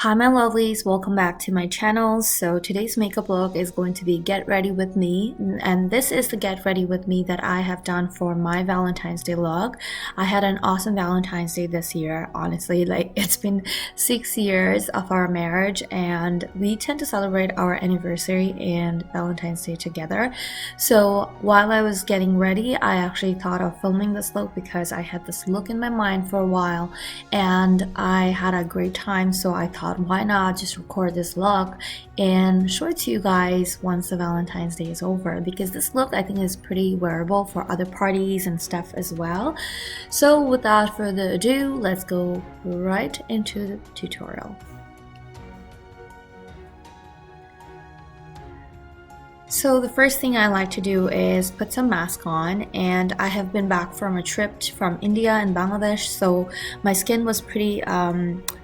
Hi my lovelies, welcome back to my channel. So today's makeup look is going to be get ready with me, and this is the get ready with me that I have done for my Valentine's Day vlog. I had an awesome Valentine's Day this year. Honestly, like it's been 6 years of our marriage and we tend to celebrate our anniversary and Valentine's Day together. So while I was getting ready, I actually thought of filming this look because I had this look in my mind for a while and I had a great time, so I thought why not just record this look and show it to you guys once the Valentine's Day is over, because this look I think is pretty wearable for other parties and stuff as well. So without further ado, let's go right into the tutorial. So the first thing I like to do is put some mask on, and I have been back from a trip from India and Bangladesh, so my skin was pretty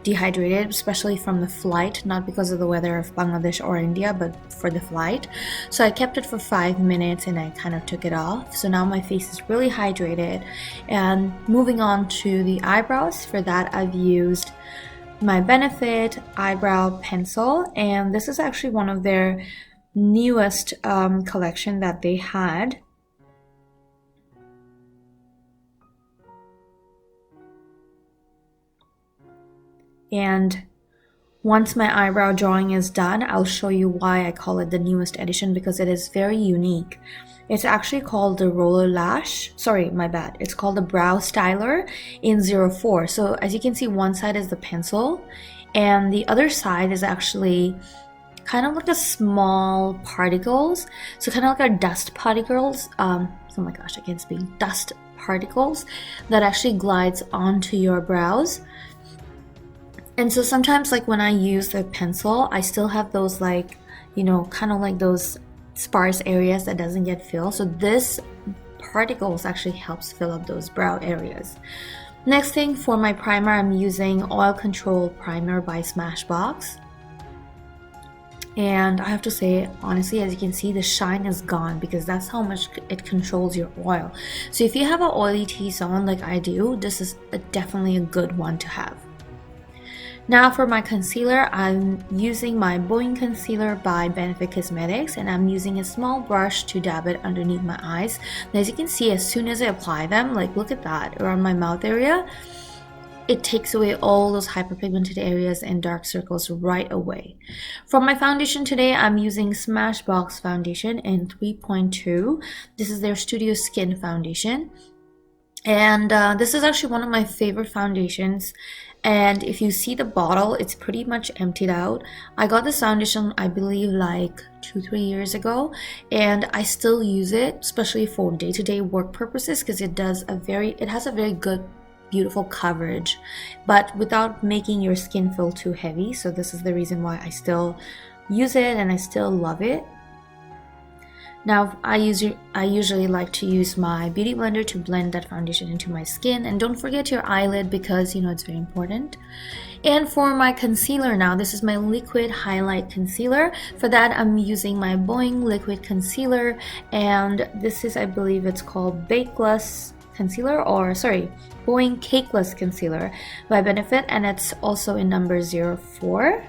dehydrated, especially from the flight, not because of the weather of Bangladesh or India, but for the flight. So I kept it for 5 minutes and I kind of took it off. So now my face is really hydrated. And moving on to the eyebrows, for that I've used my Benefit eyebrow pencil, and this is actually one of their newest collection that they had. And once my eyebrow drawing is done, I'll show you why I call it the newest edition, because it is very unique. It's actually called the Roller Lash. Sorry, my bad. It's called the Brow Styler in 04. So as you can see, one side is the pencil and the other side is actually kind of like a small particles, so kind of like a dust particles. Oh my gosh, I can't speak. Dust particles that actually glides onto your brows. And so sometimes, like when I use the pencil, I still have those, like, you know, kind of like those sparse areas that doesn't get filled. So this particles actually helps fill up those brow areas. Next thing, for my primer, I'm using Oil Control Primer by Smashbox. And I have to say, honestly, as you can see, the shine is gone because that's how much it controls your oil. So if you have an oily T-zone like I do, this is definitely a good one to have. Now for my concealer, I'm using my Boing Concealer by Benefit Cosmetics, and I'm using a small brush to dab it underneath my eyes. And as you can see, as soon as I apply them, like look at that, around my mouth area, it takes away all those hyperpigmented areas and dark circles right away. For my foundation today, I'm using Smashbox foundation in 3.2. This is their Studio Skin foundation. And this is actually one of my favorite foundations. And if you see the bottle, it's pretty much emptied out. I got this foundation, I believe, like 2-3 years ago, and I still use it, especially for day-to-day work purposes, because it has a very good, beautiful coverage, but without making your skin feel too heavy. So this is the reason why I still use it and I still love it. Now I usually like to use my beauty blender to blend that foundation into my skin, and don't forget your eyelid because you know it's very important. And for my concealer now, this is my liquid highlight concealer. For that I'm using my Boing liquid concealer, and this is, I believe it's called Bakeless concealer, or sorry, Boing Cakeless concealer by Benefit, and it's also in number 04.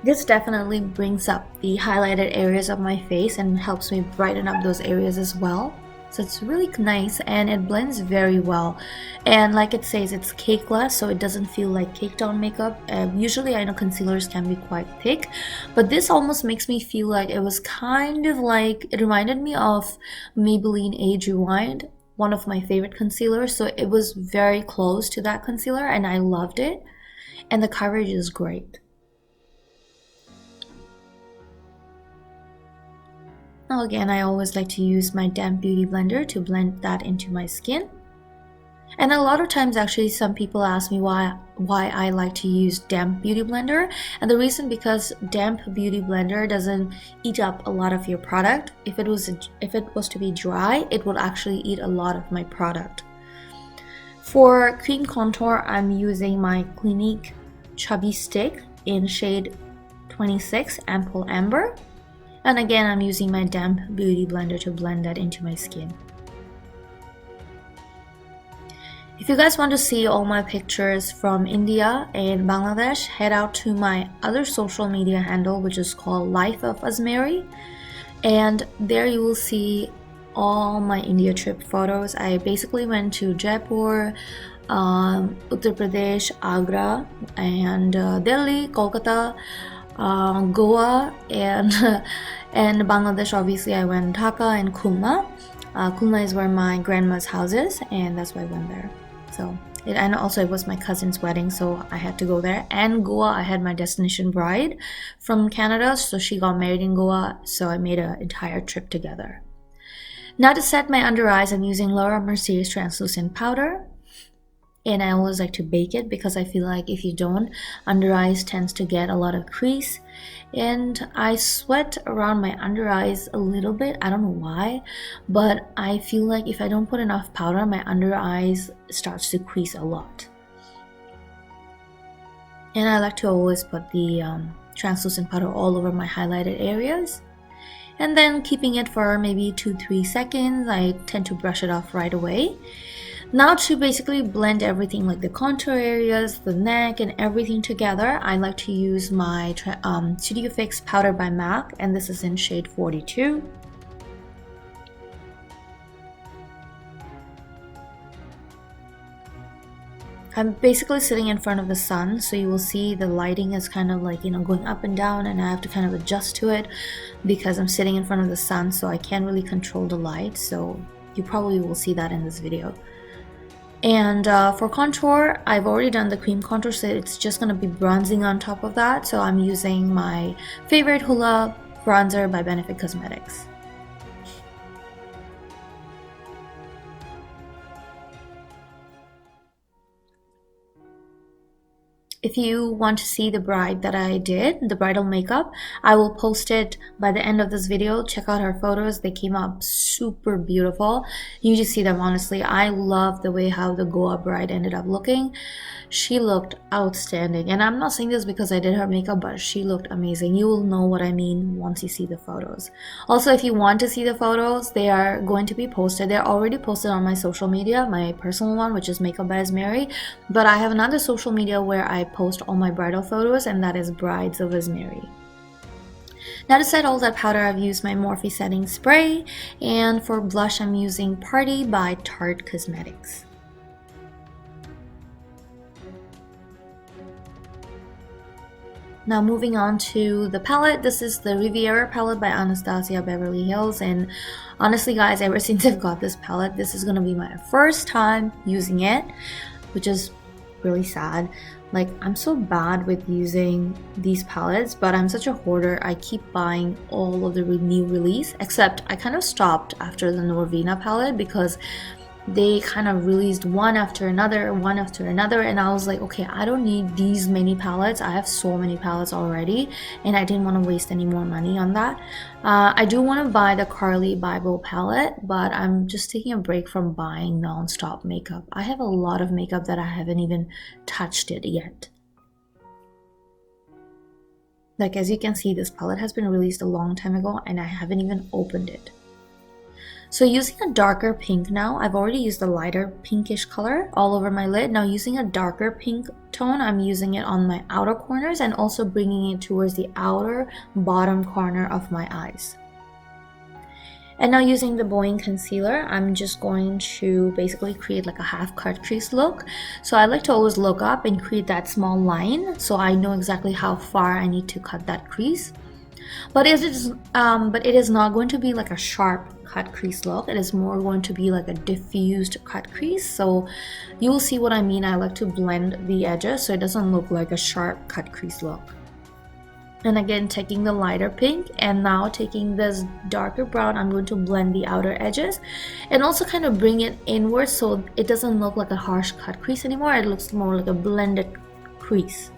This definitely brings up the highlighted areas of my face and helps me brighten up those areas as well. So it's really nice and it blends very well. And like it says, it's cakeless, so it doesn't feel like caked on makeup. Usually I know concealers can be quite thick, but this almost makes me feel like it was kind of like, it reminded me of Maybelline Age Rewind, one of my favorite concealers. So it was very close to that concealer and I loved it. And the coverage is great. Now again, I always like to use my damp beauty blender to blend that into my skin. And a lot of times actually some people ask me why I like to use damp beauty blender, and the reason because damp beauty blender doesn't eat up a lot of your product. If it was to be dry, it would actually eat a lot of my product. For cream contour, I'm using my Clinique Chubby stick in shade 26 Ample Amber. And again, I'm using my damp beauty blender to blend that into my skin. If you guys want to see all my pictures from India and Bangladesh, head out to my other social media handle, which is called Life of Azmeree, and there you will see all my India trip photos. I basically went to Jaipur, Uttar Pradesh, Agra, and Delhi, Kolkata, Goa, and and Bangladesh. Obviously, I went Dhaka and Khulna. Khulna is where my grandma's house is, and that's why I went there. So, and also it was my cousin's wedding, so I had to go there. And Goa, I had my destination bride from Canada, so she got married in Goa, so I made an entire trip together. Now to set my under eyes, I'm using Laura Mercier's translucent powder. And I always like to bake it because I feel like if you don't, under eyes tends to get a lot of crease. And I sweat around my under eyes a little bit. I don't know why, but I feel like if I don't put enough powder, my under eyes starts to crease a lot. And I like to always put the translucent powder all over my highlighted areas. And then keeping it for maybe 2-3 seconds, I tend to brush it off right away. Now to basically blend everything like the contour areas, the neck, and everything together, I like to use my Studio Fix Powder by MAC, and this is in shade 42. I'm basically sitting in front of the sun, so you will see the lighting is kind of like, going up and down, and I have to kind of adjust to it because I'm sitting in front of the sun, so I can't really control the light, so you probably will see that in this video. And for contour, I've already done the cream contour, so it's just going to be bronzing on top of that. So I'm using my favorite Hoola bronzer by Benefit Cosmetics. If you want to see the bride that I did, the bridal makeup, I will post it by the end of this video. Check out her photos. They came out super beautiful. You just see them, honestly. I love the way how the Goa bride ended up looking. She looked outstanding. And I'm not saying this because I did her makeup, but she looked amazing. You will know what I mean once you see the photos. Also, if you want to see the photos, they are going to be posted. They're already posted on my social media, my personal one, which is Makeup by Azmeree. But I have another social media where I post all my bridal photos, and that is Brides of Azmeree. Now to set all that powder, I've used my Morphe setting spray, and for blush I'm using Party by Tarte Cosmetics. Now moving on to the palette, this is the Riviera palette by Anastasia Beverly Hills, and honestly guys, ever since I've got this palette, this is gonna be my first time using it, which is really sad. Like, I'm so bad with using these palettes, but I'm such a hoarder. I keep buying all of the new release, except I kind of stopped after the Norvina palette because they kind of released one after another, and I was like, okay, I don't need these many palettes. I have so many palettes already, and I didn't want to waste any more money on that. I do want to buy the Carly Bible palette, but I'm just taking a break from buying non-stop makeup. I have a lot of makeup that I haven't even touched it yet. Like, as you can see, this palette has been released a long time ago, and I haven't even opened it. So using a darker pink now, I've already used a lighter pinkish color all over my lid. Now using a darker pink tone, I'm using it on my outer corners and also bringing it towards the outer bottom corner of my eyes. And now using the Boing concealer, I'm just going to basically create like a half cut crease look. So I like to always look up and create that small line so I know exactly how far I need to cut that crease. But it is not going to be like a sharp cut crease look. It is more going to be like a diffused cut crease. So you will see what I mean. I like to blend the edges so it doesn't look like a sharp cut crease look. And again, taking the lighter pink and now taking this darker brown, I'm going to blend the outer edges and also kind of bring it inwards so it doesn't look like a harsh cut crease anymore. It looks more like a blended crease.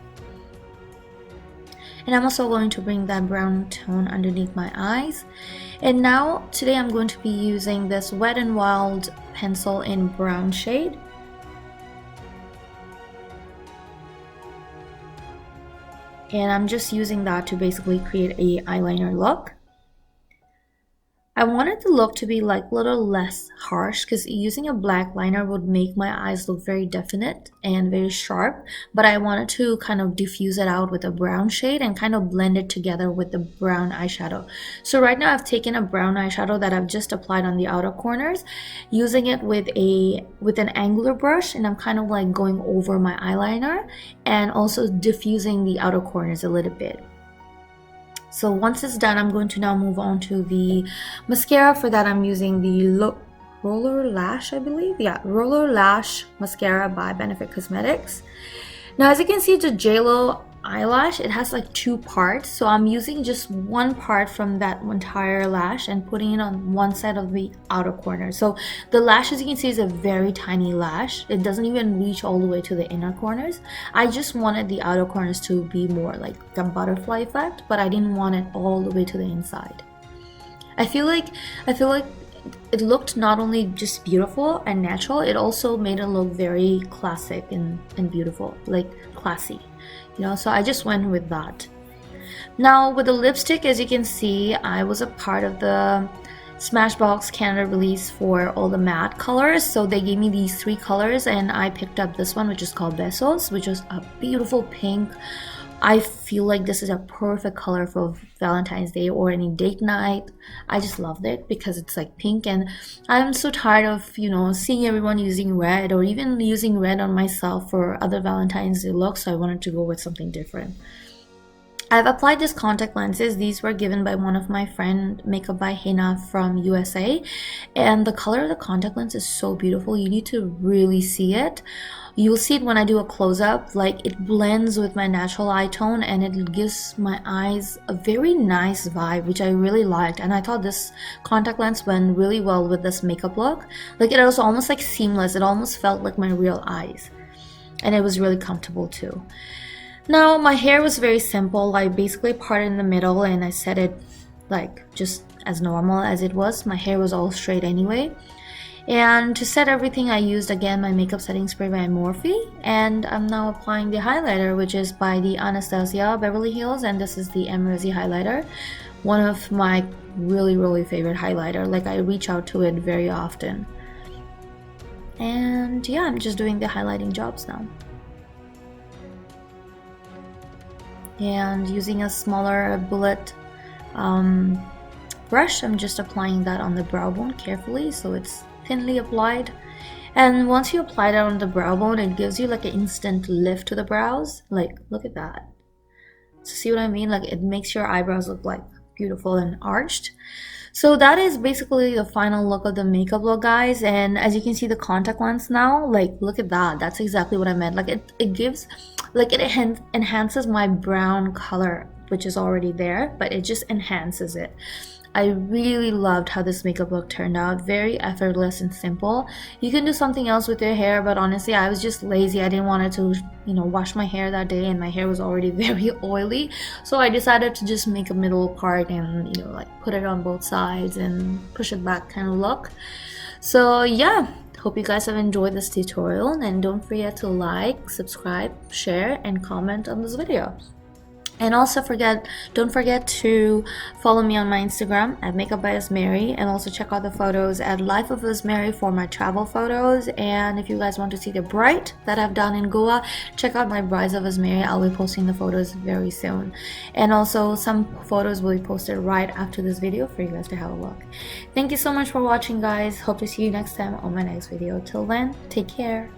And I'm also going to bring that brown tone underneath my eyes. And now, today I'm going to be using this Wet n Wild pencil in brown shade. And I'm just using that to basically create a eyeliner look. I wanted the look to be like a little less harsh because using a black liner would make my eyes look very definite and very sharp, but I wanted to kind of diffuse it out with a brown shade and kind of blend it together with the brown eyeshadow. So right now I've taken a brown eyeshadow that I've just applied on the outer corners, using it with an angular brush, and I'm kind of like going over my eyeliner and also diffusing the outer corners a little bit. So once it's done, I'm going to now move on to the mascara. For that, I'm using the Roller Lash, I believe. Yeah, Roller Lash Mascara by Benefit Cosmetics. Now, as you can see, the JLo eyelash, it has like two parts. So I'm using just one part from that entire lash and putting it on one side of the outer corner. So the lash, as you can see, is a very tiny lash. It doesn't even reach all the way to the inner corners. I just wanted the outer corners to be more like a butterfly effect, but I didn't want it all the way to the inside. I feel like it looked not only just beautiful and natural, it also made it look very classic and beautiful, like classy, you know, so I just went with that. Now with the lipstick, as you can see, I was a part of the Smashbox Canada release for all the matte colors, so they gave me these 3 colors and I picked up this one, which is called Besos, which is a beautiful pink. I feel like this is a perfect color for Valentine's Day or any date night. I just loved it because it's like pink, and I'm so tired of, you know, seeing everyone using red or even using red on myself for other Valentine's Day looks, so I wanted to go with something different. I've applied these contact lenses. These were given by one of my friend, Makeup by Hina from USA, and the color of the contact lens is so beautiful. You need to really see it. You'll see it when I do a close-up, like it blends with my natural eye tone and it gives my eyes a very nice vibe, which I really liked. And I thought this contact lens went really well with this makeup look. Like it was almost like seamless. It almost felt like my real eyes, and it was really comfortable too. Now my hair was very simple. I basically parted in the middle and I set it like just as normal as it was. My hair was all straight anyway. And to set everything, I used again my makeup setting spray by Morphe, and I'm now applying the highlighter, which is by the Anastasia Beverly Hills, and this is the Emerald highlighter, one of my really favorite highlighter. Like I reach out to it very often. And yeah, I'm just doing the highlighting jobs now. And using a smaller bullet brush, I'm just applying that on the brow bone carefully so it's thinly applied. And once you apply that on the brow bone, it gives you like an instant lift to the brows. Like look at that. So see what I mean? Like it makes your eyebrows look like beautiful and arched. So that is basically the final look of the makeup look, guys. And as you can see, the contact lens now, like look at that. That's exactly what I meant. Like it gives, like it enhances my brown color, which is already there, but it just enhances it. I really loved how this makeup look turned out. Very effortless and simple. You can do something else with your hair, but honestly, I was just lazy. I didn't want it to, you know, wash my hair that day, and my hair was already very oily. So I decided to just make a middle part and, you know, like put it on both sides and push it back kind of look. So yeah, hope you guys have enjoyed this tutorial, and don't forget to like, subscribe, share, and comment on this video. And also don't forget to follow me on my Instagram at Makeup by Azmeree, and also check out the photos at Life of Azmeree for my travel photos. And if you guys want to see the bright that I've done in Goa, check out my Brides of Azmeree. I'll be posting the photos very soon, and also some photos will be posted right after this video for you guys to have a look. Thank you so much for watching, guys. Hope to see you next time on my next video. Till then, take care.